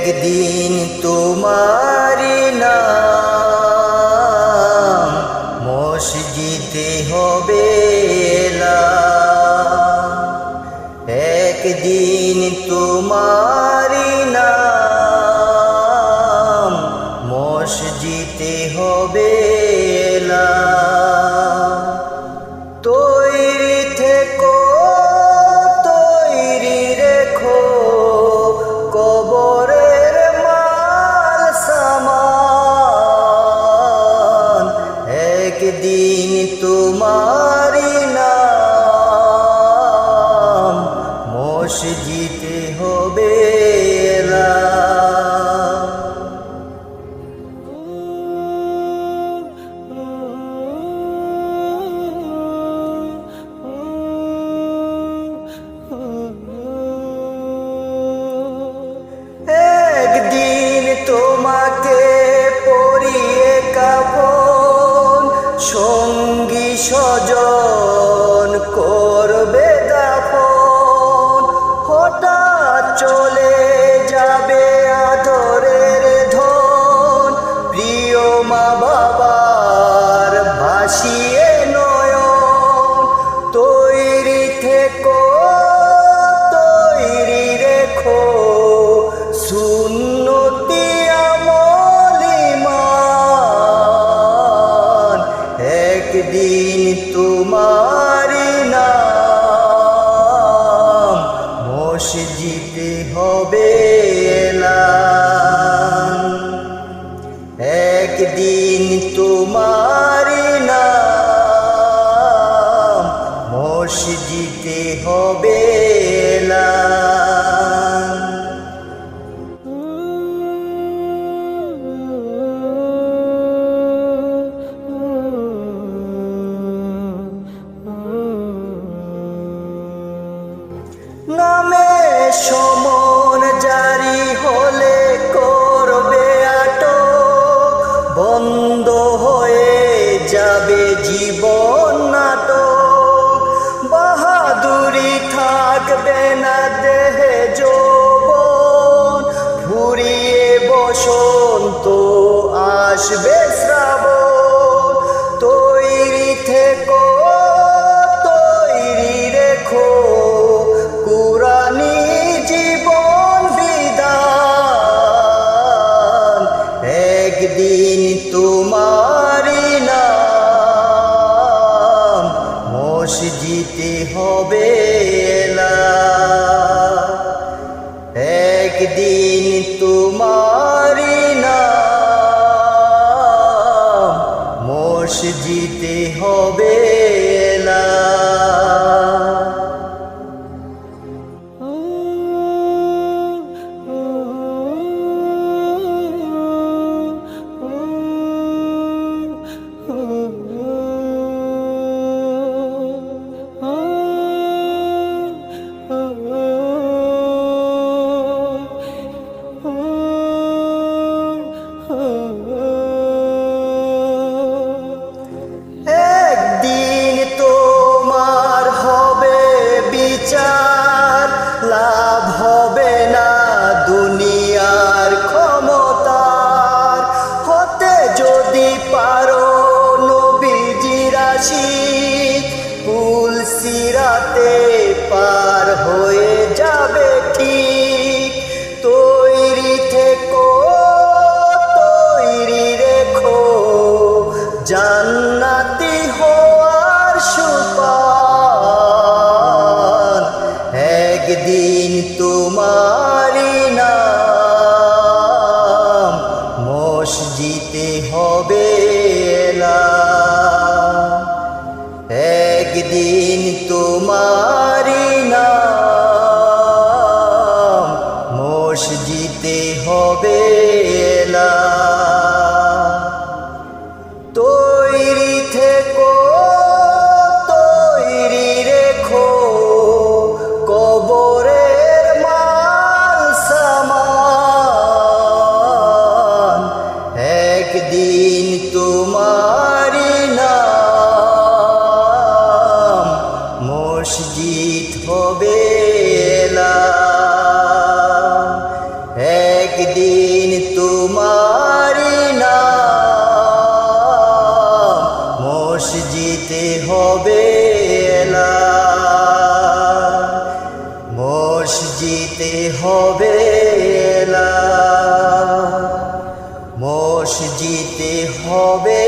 একদিন তোমারি নাম মসজিদে হবে এলান। একদিন তোমারি নাম মসজিদে হবে এলান। তৈরি থেকো, তৈরি রেখো কবরের মাল সামান। একদিন তোমারি নাম মসজিদে হবে এলান। একদিন তোমাকে পরিয়ে কাফন, সঙ্গী স্বজন করবে দাফন। হঠাৎ চলে যাবে আদরের ধন, প্রিয় মা বাবার ভাসিয়ে নয়ন। তৈরি থেকো, তৈরি রেখো সুন্নতি আমল ঈমান। একদিন তোমারি নাম মসজিদে হবে এলান। একদিন তোমারি নাম মসজিদে হবে এলান। নামে সমন জারি হলে করবে আটক, বন্ধ হয়ে যাবে জীবন নাটক। বাহাদুরি থাকবে না দেহে যৌবন, ফুরিয়ে বসন্ত আসবে শ্রাবণ। তৈরি থেকো, তৈরি রেখো কুরানি জীবন বিধান। একদিন তোমারি নাম মসজিদে হবে এলান। একদিন তোমারি নাম মসজিদে হবে এলান। একদিন তোমার হবে বিচার, লাভ হবে না দুনিয়ার ক্ষমতার। হতে যদি পারো নবীজির আশিক, কুল সিরাতে পার হয়ে যাবে ঠিক। তৈরি থেকো, তৈরি রেখো জান্নাতি হওয়ার সুপান। একদিন তোমারি নাম মসজিদে হবে এলান। একদিন তোমারি নাম মসজিদে হবে এলান। তৈরি থেকো, তৈরি রেখো কবরের মাল সামান। মসজিদ হবে এলাম। একদিন তোমারি নাম মসজিদে হবে এলাম। মসজিদে হবে এলাম। মসজিদে হবে